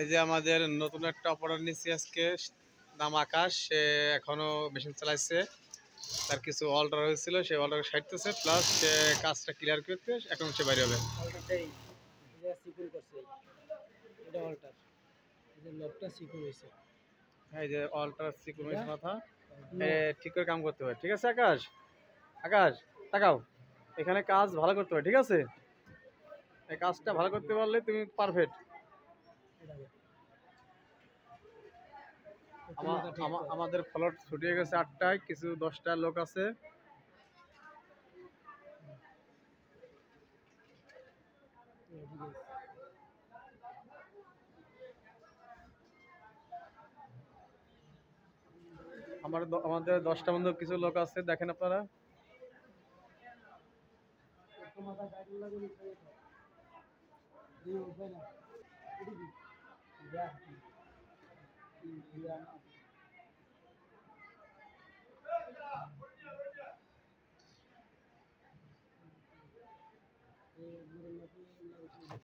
এই যে আমাদের নতুন একটা অপারেটর নিচ্ছি আজকে, নাম আকাশ। সে এখনো মেশিন চালাইছে, তার কিছু অল্টার হয়েছিল, সে অল্টার সাইডতেছে, প্লাস সে কাজটা ক্লিয়ার করতে এখন সে বাইরে হবে। অল্টারটাই যে সিকুল করছে, এটা অল্টার, এই যে লবটা সিকুল হয়েছে। এই যে অল্টার সিকুয়েন্স মাথা নো, ঠিক করে কাম করতে হয়। ঠিক আছে আকাশ, আকাশ তাকাও, এখানে কাজ ভালো করতে হয়। ঠিক আছে, এই কাজটা ভালো করতে পারলে তুমি পারফেক্ট। আমাদের ফ্লোট ছুটিয়ে গেছে 8টায়, কিছু 10টা লোক আছে। আমাদের 10টা বন্ধু কিছু লোক আছে, দেখেন আপনারা।